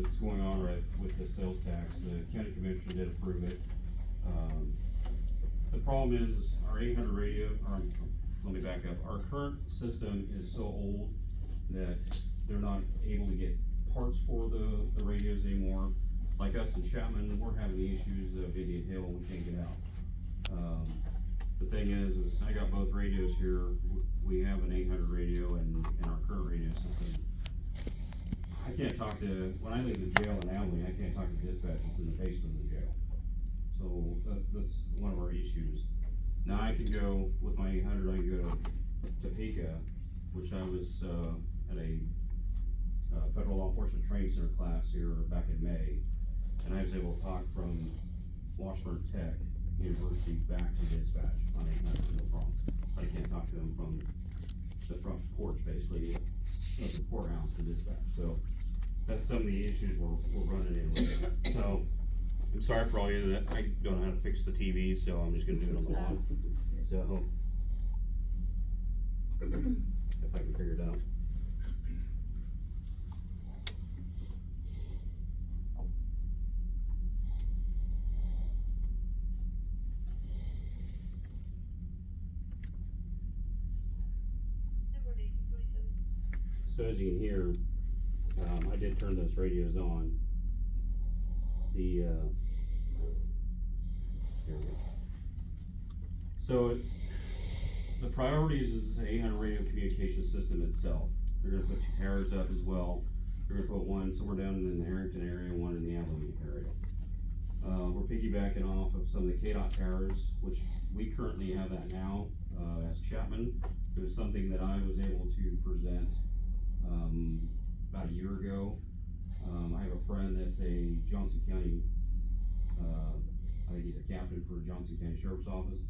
that's going on right with the sales tax. The county commission did approve it. The problem is our 800 radio, let me back up. Our current system is so old that they're not able to get parts for the radios anymore. Like us in Chapman, we're having the issues of Indian Hill, we can't get out. The thing is I got both radios here. We have an 800 radio and our current radio system. I can't talk to, when I leave the jail in Abilene, I can't talk to dispatch, it's in the basement of the jail. So that's one of our issues. Now I can go, with my 800, I can go to Topeka, which I was at a federal law enforcement training center class here back in May, and I was able to talk from Washburn Tech University back to dispatch on 800, no problems. But I can't talk to them from the front porch, basically, of the courthouse to dispatch. So that's some of the issues we're running in with. So I'm sorry for all you that I don't know how to fix the TV, so I'm just gonna do it on the lawn. So if I can figure it out. So as you can hear, I did turn those radios on. Here we go. So it's, the priorities is the 800 radio communication system itself. They're gonna put 2 towers up as well. They're gonna put one somewhere down in the Harrington area, one in the Abilene area. We're piggybacking off of some of the KDOT towers, which we currently have that now, as Chapman. It was something that I was able to present about a year ago. I have a friend that's a Johnson County, I think he's a captain for Johnson County Sheriff's Office.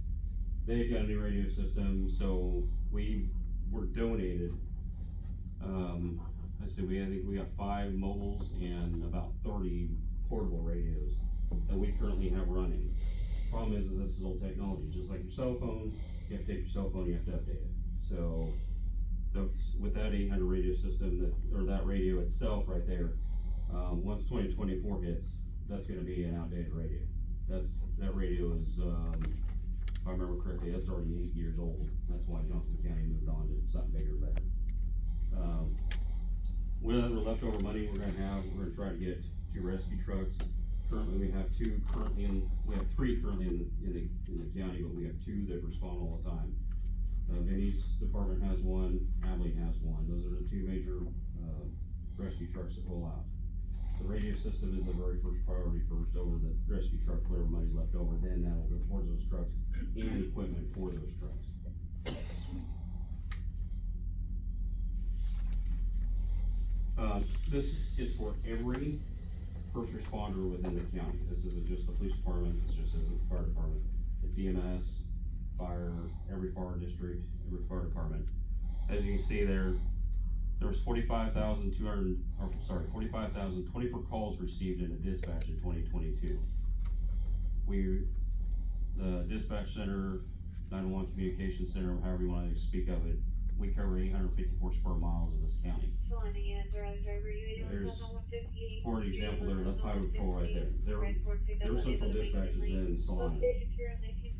They've got a new radio system, so we were donated. I think we got 5 mobiles and about 30 portable radios that we currently have running. Problem is this is old technology, just like your cell phone. You have to take your cell phone, you have to update it. So that's, with that 800 radio system, or that radio itself right there, once 2024 hits, that's going to be an outdated radio. That radio is, if I remember correctly, that's already 8 years old. That's why Johnson County moved on to something bigger, better. With other leftover money we're going to try to get 2 rescue trucks. Currently we have 3 currently in the county, but we have 2 that respond all the time. Vinny's department has one, Abilene has one. Those are the 2 major rescue trucks that roll out. The radio system is the very first priority first over the rescue trucks, whatever money's left over, then that'll go towards those trucks and equipment for those trucks. This is for every first responder within the county. This isn't just the police department, this just isn't the fire department. It's EMS, fire, every fire district, every fire department. As you can see there was 45,024 calls received in the dispatch in 2022. The dispatch center, 911 communication center, however you want to speak of it, we cover 854 square miles of this county. There's, for an example there, that's highway patrol right there. Their central dispatch is in Salina.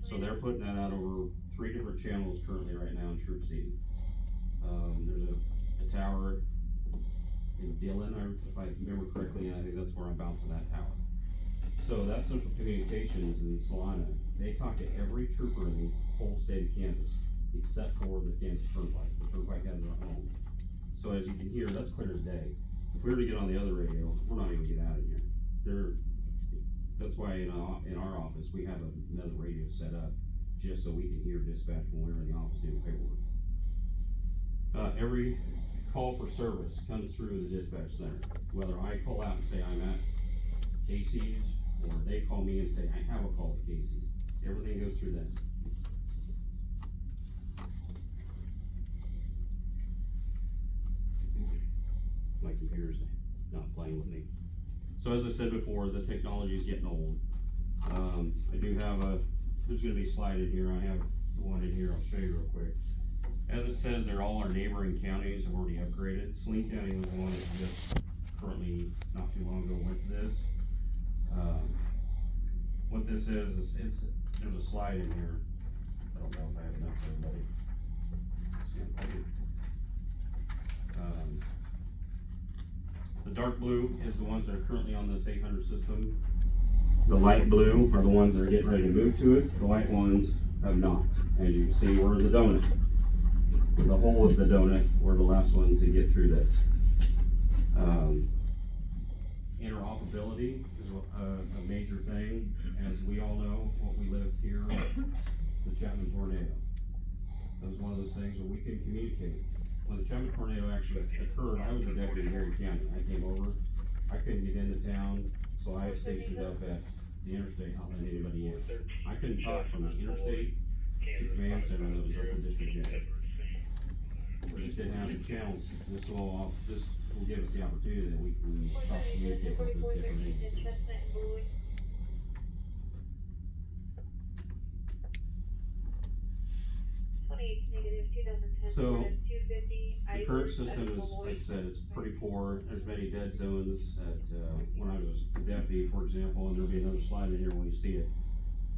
So they're putting that out over 3 different channels currently right now in Troop C. There's a tower in Dillon, if I remember correctly, and I think that's where I'm bouncing that tower. So that central communications in Salina, they talk to every trooper in the whole state of Kansas, except for the Kansas Turnpike. The Turnpike has their own. So as you can hear, that's clear as day. If we were to get on the other radio, we're not even get out of here. That's why in our office, we have another radio set up just so we can hear dispatch when we're in the office doing paperwork. Every call for service comes through the dispatch center. Whether I call out and say I'm at Casey's, or they call me and say I have a call at Casey's, everything goes through them. My computer's not playing with me. So as I said before, the technology is getting old. I do have there's going to be a slide in here. I have one in here. I'll show you real quick. As it says, they're all our neighboring counties have already upgraded. Saline County was the one that just currently, not too long ago, went to this. What this is there's a slide in here. I don't know if I have enough for everybody. The dark blue is the ones that are currently on this 800 system. The light blue are the ones that are getting ready to move to it. The white ones have not. As you can see, we're the donut. The whole of the donut, we're the last ones to get through this. Interoperability is a major thing. As we all know, what we lived here, the Chapman tornado. That was one of those things where we couldn't communicate. When the Chapman tornado actually occurred, I was a deputy here in county. I came over, I couldn't get into town, so I was stationed up at the interstate, not letting anybody in. I couldn't talk from the interstate to command center that was up the district jail. We just didn't have the channels. This will give us the opportunity that we can cross communicate with those different agencies. So, the current system is, like I said, it's pretty poor. There's many dead zones at, when I was a deputy, for example, and there'll be another slide in here when you see it.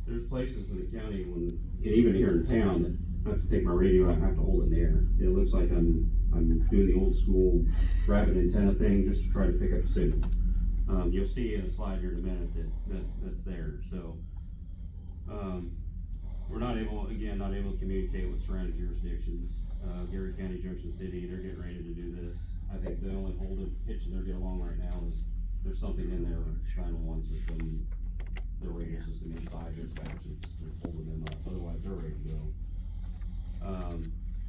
There's places in the county and even here in town that I have to take my radio out and I have to hold it in the air. It looks like I'm doing the old school rabbit antenna thing just to try to pick up a signal. You'll see in a slide here in a minute that's there. So, we're not able to communicate with surrounding jurisdictions. Gary County, Junction City, they're getting ready to do this. I think the only hitch they're getting along right now is there's something in their 911 system, their radio system inside this batch that's holding them up. Otherwise, they're ready to go.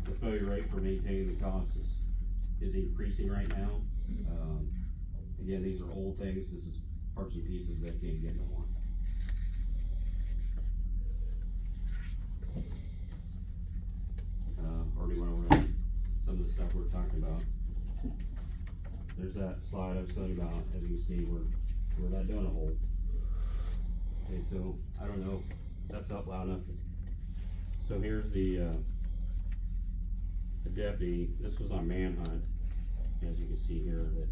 The failure rate for maintaining the cost is increasing right now. Again, these are old things. This is parts and pieces that can't get no more. Already went over some of the stuff we're talking about. There's that slide I was telling you about. As you can see, we're that donut hole. Okay, so I don't know if that's up loud enough. So here's the deputy. This was on manhunt, as you can see here. That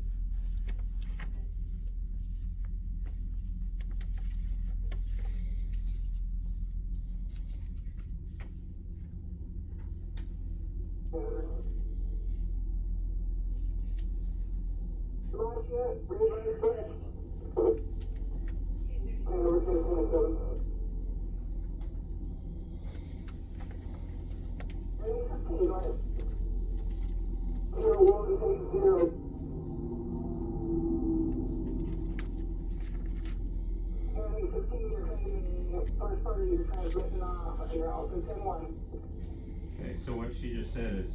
Okay, so what she just said is,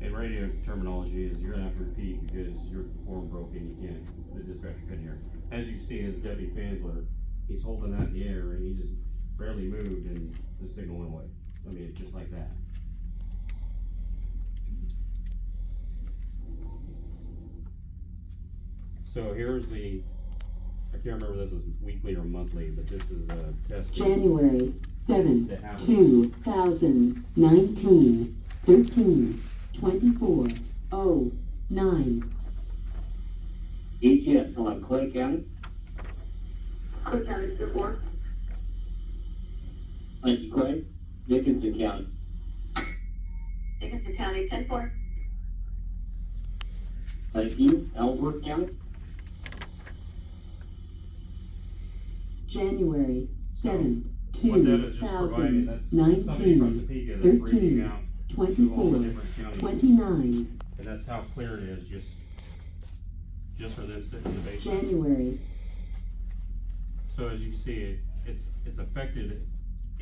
in radio terminology, is you're gonna have to repeat because your horn broke and you can't, the dispatcher couldn't hear. As you see, as Deputy Fansler, he's holding that in the air and he just barely moved and the signal went away. I mean, it's just like that. So here's the, I can't remember if this is weekly or monthly, but this is a test. January 7, 2019, 13/24/09. ETS on Clay County. Clay County, 4. Thank you, Clay. Dickinson County. Dickinson County, 10-4. Thank you. Ellsworth County. January 7, What that is just providing, that's somebody from Topeka that's reading out to all the 24, different counties. 29. And that's how clear it is, just for them sitting in the basement. January. So as you see, it's affected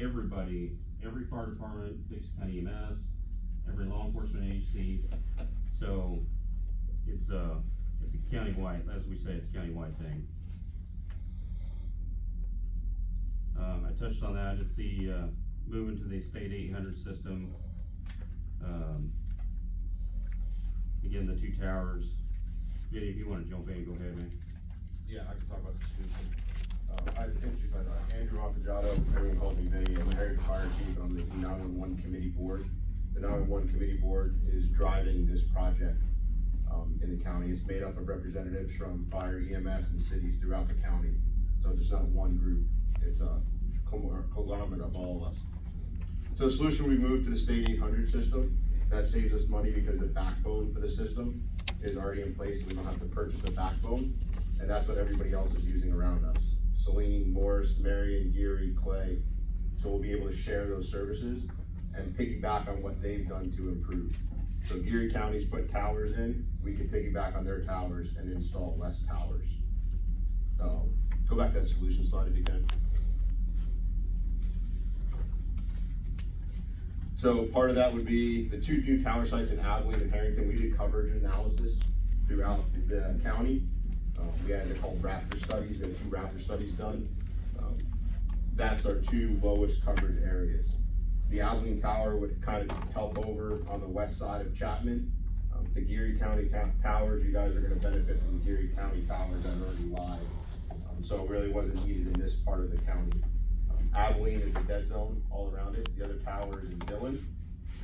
everybody, every fire department, Dickinson County EMS, every law enforcement agency. So it's a county-wide, as we say, it's a county-wide thing. I touched on that. It's the moving to the state 800 system. Again, the two towers. Vinny, if you want to jump in, go ahead, man. Yeah, I can talk about the solution. I introduced myself, Andrew Montegiato, everyone calls me Vinny. I'm the Area Fire Chief on the 911 Committee Board. The 911 Committee Board is driving this project. in the county. It's made up of representatives from fire, EMS, and cities throughout the county. So it's not one group, it's a conglomerate of all of us. So the solution, we moved to the state 800 system. That saves us money because the backbone for the system is already in place, and we don't have to purchase a backbone. And that's what everybody else is using around us. Saline, Morris, Marion, Geary, Clay. So we'll be able to share those services and piggyback on what they've done to improve. So Geary County's put towers in, we can piggyback on their towers and install less towers. Go back to that solution slide if you can. So part of that would be the two new tower sites in Abilene and Harrington. We did coverage analysis throughout the county. We had, they're called Raptor studies. We had 2 Raptor studies done. That's our 2 lowest coverage areas. The Abilene Tower would kind of help over on the west side of Chapman. The Geary County towers, you guys are gonna benefit from the Geary County towers that are already live. So it really wasn't needed in this part of the county. Abilene is a dead zone all around it. The other tower is in Dillon,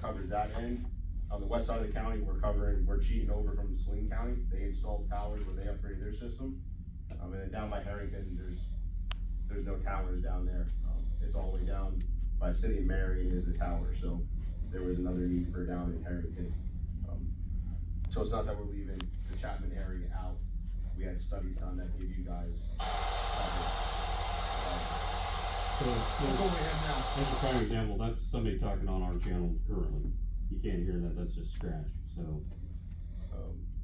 covers that end. On the west side of the county, we're cheating over from Saline County. They installed towers when they upgraded their system. And then down by Harrington, there's no towers down there. It's all the way down by City of Marion is the tower, so there was another need for down in Harrington. So it's not that we're leaving the Chapman area out. We had studies done that give you guys coverage. So, That's what we have now. as a prime example, that's somebody talking on our channel currently. You can't hear that, that's just scratch, so.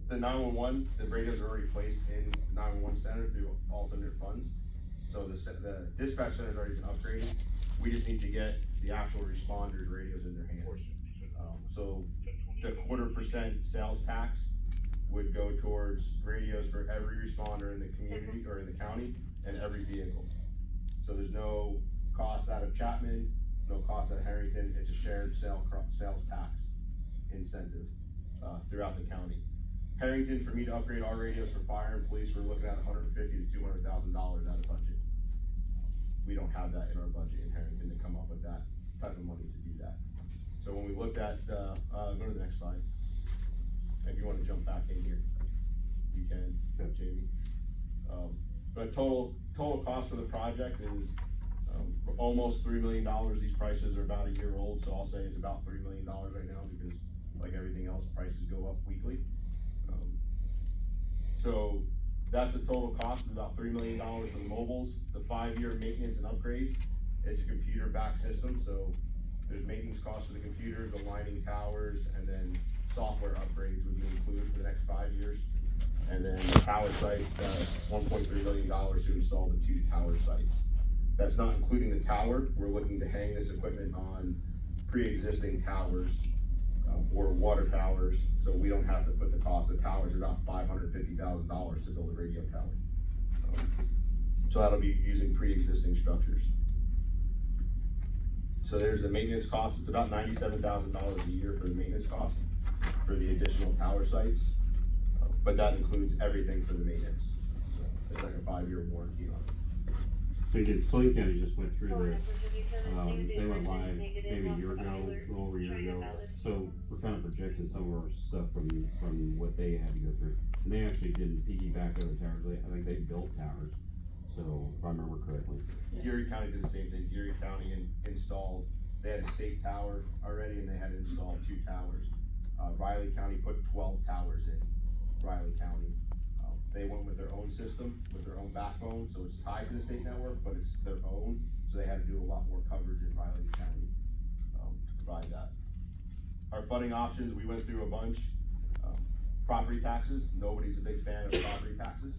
The 911, the radios are already placed in the 911 center through alternate funds. So the dispatch center has already been upgraded. We just need to get the actual responders' radios in their hands. So the 0.25% sales tax would go towards radios for every responder in the community or in the county and every vehicle. So there's no cost out of Chapman, no cost out of Harrington. It's a shared sales tax incentive throughout the county. Harrington, for me to upgrade our radios for fire and police, we're looking at $150,000 to $200,000 out of budget. We don't have that in our budget in Harrington to come up with that type of money to do that. So when we looked at, go to the next slide. If you want to jump back in here, you can, Jamie. But total cost for the project is almost $3 million. These prices are about a year old, so I'll say it's about $3 million right now because, like everything else, prices go up weekly. So that's a total cost of about $3 million for the mobiles. The 5-year maintenance and upgrades, it's a computer-backed system, so there's maintenance costs for the computers, aligning towers, and then software upgrades would be included for the next 5 years. And then the tower sites, $1.3 million to install the 2 tower sites. That's not including the tower. We're looking to hang this equipment on pre-existing towers or water towers, so we don't have to put the cost of towers, about $550,000 to build a radio tower. So that'll be using pre-existing structures. So there's the maintenance cost. It's about $97,000 a year for the maintenance cost for the additional tower sites. But that includes everything for the maintenance. So it's like a 5-year warranty on it. Thinking Saline County just went through this, they went live maybe a year ago, a little over a year ago. So we're kind of projecting some of our stuff from what they had to go through. And they actually didn't piggyback other towers, I think they built towers, so if I remember correctly. Geary County did the same thing. Geary County installed, they had a state tower already and they had to install 2 towers. Riley County put 12 towers in, Riley County. They went with their own system, with their own backbone, so it's tied to the state network, but it's their own, so they had to do a lot more coverage in Riley County to provide that. Our funding options, we went through a bunch. Property taxes, nobody's a big fan of property taxes.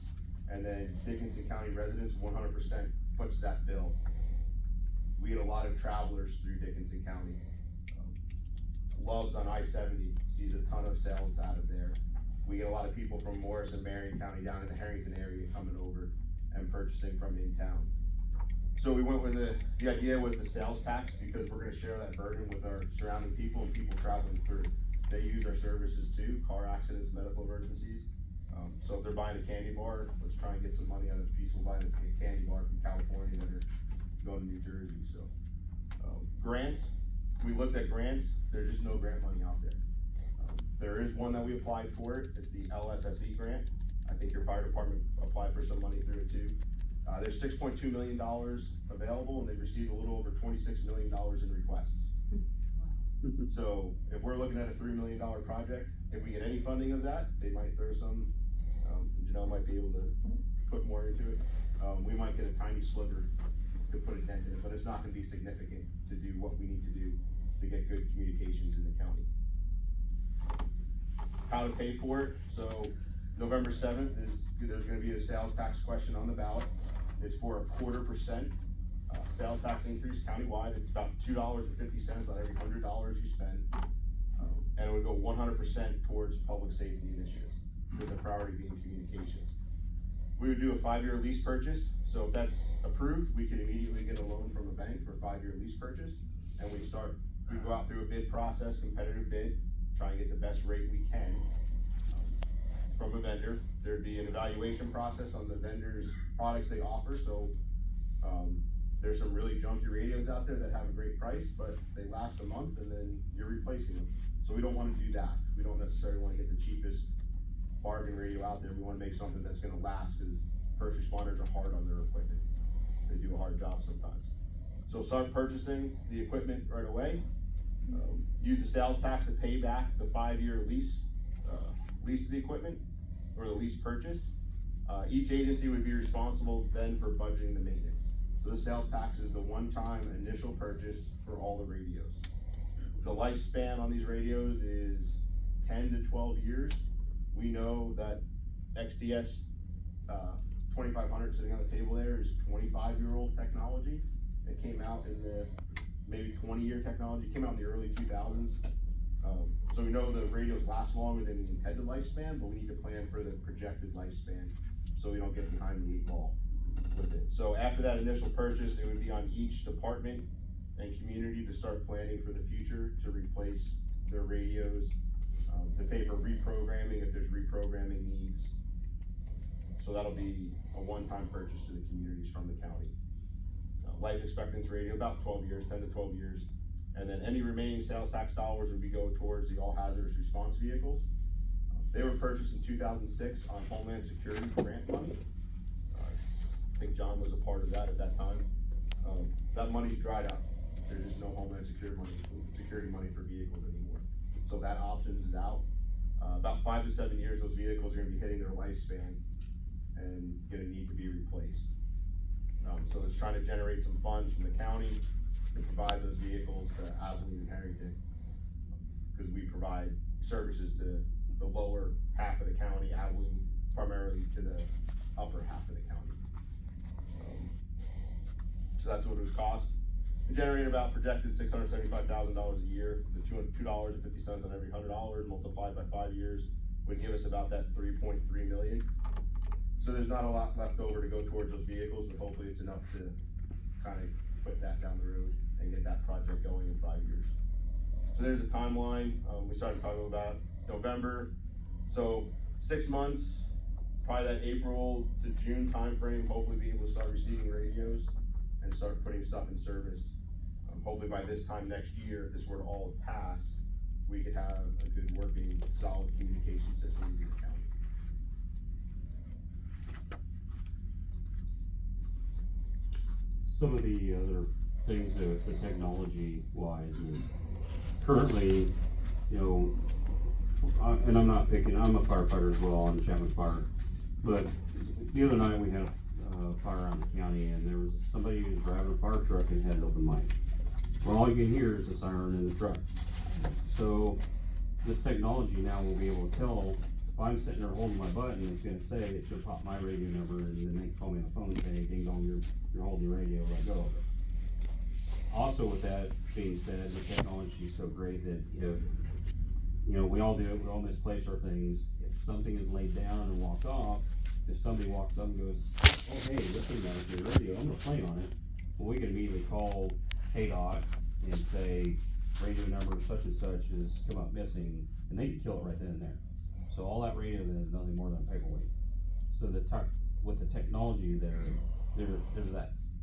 And then Dickinson County residents, 100% puts that bill. We get a lot of travelers through Dickinson County. Loves on I-70 sees a ton of sales out of there. We get a lot of people from Morris and Marion County down in the Harrington area coming over and purchasing from in town. So we went with the idea was the sales tax because we're gonna share that burden with our surrounding people and people traveling through. They use our services too, car accidents, medical emergencies. So if they're buying a candy bar, let's try and get some money out of people buying a candy bar from California that are going to New Jersey, so. Grants, we looked at grants, there's just no grant money out there. There is one that we applied for it, it's the LSSE grant. I think your fire department applied for some money through it too. There's $6.2 million available, and they've received a little over $26 million in requests. So if we're looking at a $3 million project, if we get any funding of that, they might throw some, Janelle might be able to put more into it. We might get a tiny sliver to put a dent in it, but it's not gonna be significant to do what we need to do to get good communications in the county. How to pay for it, so November 7th there's gonna be a sales tax question on the ballot. It's for a 0.25% sales tax increase countywide. It's about $2.50 on every $100 you spend. And it would go 100% towards public safety initiatives, with the priority being communications. We would do a 5-year lease purchase, so if that's approved, we can immediately get a loan from a bank for a 5-year lease purchase. And we go out through a bid process, competitive bid, try and get the best rate we can from a vendor. There'd be an evaluation process on the vendor's products they offer, so there's some really junky radios out there that have a great price, but they last a month and then you're replacing them. So we don't wanna do that. We don't necessarily wanna get the cheapest bargain radio out there. We wanna make something that's gonna last, cause first responders are hard on their equipment. They do a hard job sometimes. So start purchasing the equipment right away. Use the sales tax to pay back the 5-year lease of the equipment, or the lease purchase. Each agency would be responsible then for budgeting the maintenance. So the sales tax is the one-time initial purchase for all the radios. The lifespan on these radios is 10 to 12 years. We know that XTS 2500 sitting on the table there is 25-year-old technology. It came out in the maybe 20-year technology, it came out in the early 2000s. So we know the radios last longer than the intended lifespan, but we need to plan for the projected lifespan so we don't get behind the 8 ball with it. So after that initial purchase, it would be on each department and community to start planning for the future to replace their radios, to pay for reprogramming if there's reprogramming needs. So that'll be a one-time purchase to the communities from the county. Life expectancy radio, about 12 years, 10 to 12 years. And then any remaining sales tax dollars would be go towards the all hazardous response vehicles. They were purchased in 2006 on Homeland Security grant money. I think John was a part of that at that time. That money's dried up. There's just no Homeland Security money for vehicles anymore. So that option is out. About 5 to 7 years, those vehicles are gonna be hitting their lifespan and gonna need to be replaced. So it's trying to generate some funds from the county to provide those vehicles to Abilene and Harrington. Because we provide services to the lower half of the county, Abilene primarily to the upper half of the county. So that's what it would cost. We generate about projected $675,000 a year. The $2.50 on every $100 multiplied by 5 years would give us about that $3.3 million. So there's not a lot left over to go towards those vehicles, but hopefully it's enough to kind of put that down the road and get that project going in 5 years. So there's a timeline. We started talking about November. So 6 months, probably that April to June timeframe, hopefully be able to start receiving radios and start putting stuff in service. Hopefully by this time next year, if this were to all pass, we could have a good working, solid communication system in the county. Some of the other things that the technology wise is currently, you know, and I'm not picking, I'm a firefighter as well on the Chapman Fire, but the other night we had a fire around the county and there was somebody who was driving a fire truck and had an open mic. Well, all you can hear is the siren in the truck. So this technology now will be able to tell if I'm sitting there holding my button, it's gonna say, it's gonna pop my radio number and then they can call me on the phone and say, ding dong, you're holding your radio, let go of it. Also with that being said, the technology is so great that if, you know, we all do it, we all misplace our things. If something is laid down and walked off, if somebody walks up and goes, oh hey, this thing is your radio, I'm gonna play on it. Well, we can immediately call KDOT and say, radio number such and such has come up missing, and they can kill it right then and there. So all that radio then is nothing more than a paperweight. So with the technology there's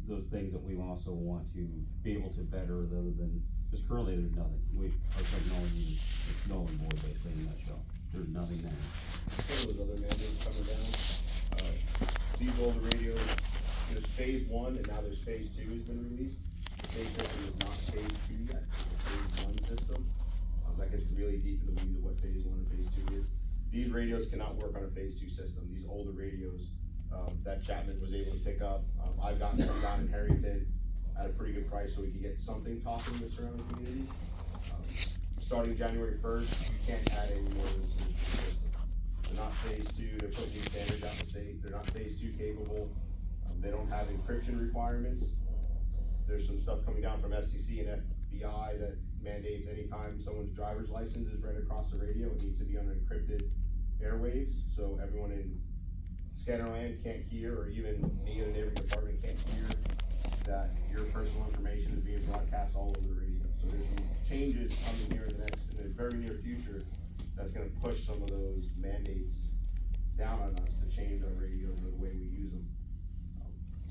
those things that we also want to be able to better, other than Cause currently there's nothing, our technology is null and void basically in a nutshell, there's nothing there. Some of those other mandates coming down, these older radios, there's phase one and now there's phase two has been released. The phase system is not phase two yet, it's phase one system. That gets really deep in the weeds of what phase one and phase two is. These radios cannot work on a phase two system, these older radios, that Chapman was able to pick up. I've gotten some down in Harrington at a pretty good price so we could get something talking with surrounding communities. Starting January 1st, you can't add any more than this new system. They're not phase two, they're putting new standards out in the state, they're not phase two capable. They don't have encryption requirements. There's some stuff coming down from FCC and FBI that mandates anytime someone's driver's license is read across the radio, it needs to be on encrypted airwaves, so everyone in Scannerland can't hear, or even me in the neighborhood department can't hear that your personal information is being broadcast all over the radio. So there's some changes coming here in the very near future that's gonna push some of those mandates down on us to change our radios or the way we use them.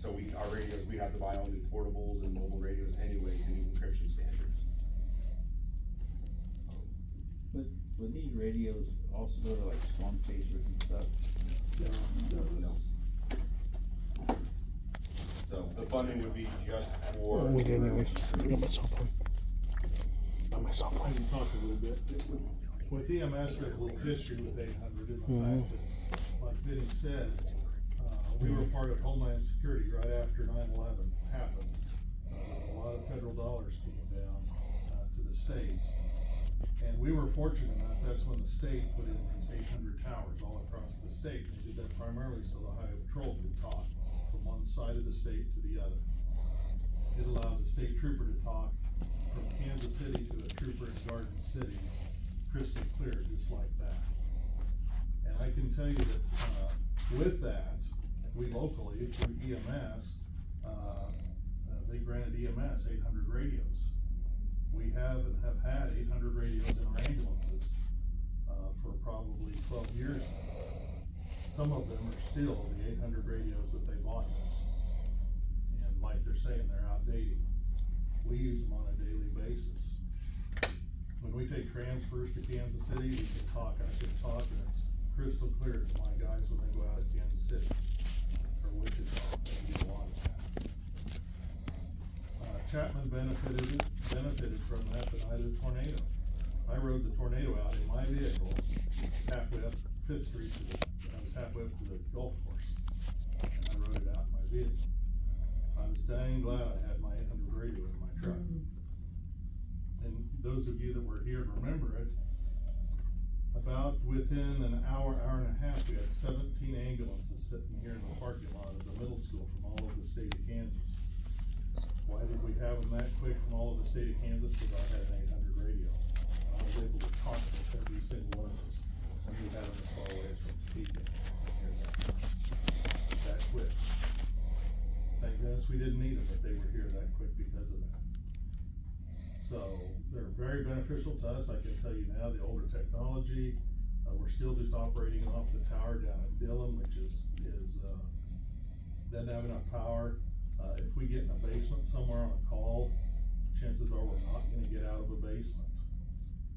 So our radios, we have to buy all new portables and mobile radios anyway to meet encryption standards. Would these radios also go to like storm chasers and stuff? No. So the funding would be just for. We did anyways. I got my cell phone. Got my cell I phone. can talk a little bit. With EMS, there's a little history with 800 in the fact that, like Vinny said, we were part of Homeland Security right after 9/11 happened. A lot of federal dollars came down to the states. And we were fortunate enough, that's when the state put in these 800 towers all across the state. They did that primarily so the Highway Patrol could talk from one side of the state to the other. It allows a state trooper to talk from Kansas City to a trooper in Garden City, crystal clear, just like that. And I can tell you that, with that, we locally, through EMS, they granted EMS 800 radios. We have and have had 800 radios in our ambulances, for probably 12 years now. Some of them are still the 800 radios that they bought us. And like they're saying, they're outdated. We use them on a daily basis. When we take transfers to Kansas City, we can talk, I can talk, and it's crystal clear to my guys when they go out at Kansas City, or Wichita, they do a lot of that. Chapman benefited from that the night of the tornado. I rode the tornado out in my vehicle, halfway up Fifth Street I was halfway up to the golf course, and I rode it out in my vehicle. I was dang glad I had my 800 radio in my truck. And those of you that were here remember it, about within an hour and a half, we had 17 ambulances sitting here in the parking lot of the middle school from all over the state of Kansas. Why did we have them that quick from all over the state of Kansas? Because I had an 800 radio. I was able to talk to every single one of those. And we had them as far away as from Topeka. That quick. Thank goodness we didn't need them, but they were here that quick because of that. So they're very beneficial to us. I can tell you now, the older technology, we're still just operating off the tower down at Dillon, which doesn't have enough power. If we get in a basement somewhere on a call, chances are we're not gonna get out of a basement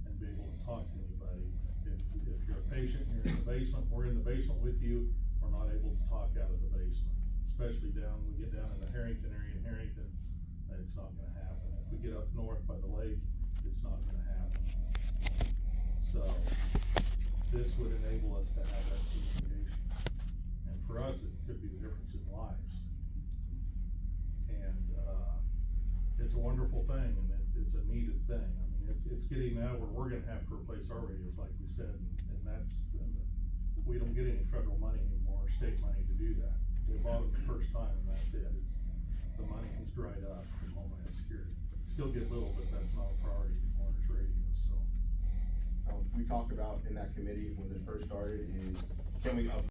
and be able to talk to anybody. If you're a patient, you're in the basement, we're in the basement with you, we're not able to talk out of the basement. Especially we get down in the Harrington area in Harrington, it's not gonna happen. If we get up north by the lake, it's not gonna happen. So, this would enable us to have that communication. And for us, it could be the difference in lives. And, it's a wonderful thing, and it's a needed thing. I mean, it's getting now where we're gonna have to replace our radios, like we said, and we don't get any federal money anymore, or state money to do that. We bought it the first time, and that's it. The money has dried up from Homeland Security. Still get little, but that's not a priority anymore, it's radios, so. We talked about in that committee when this first started is, can we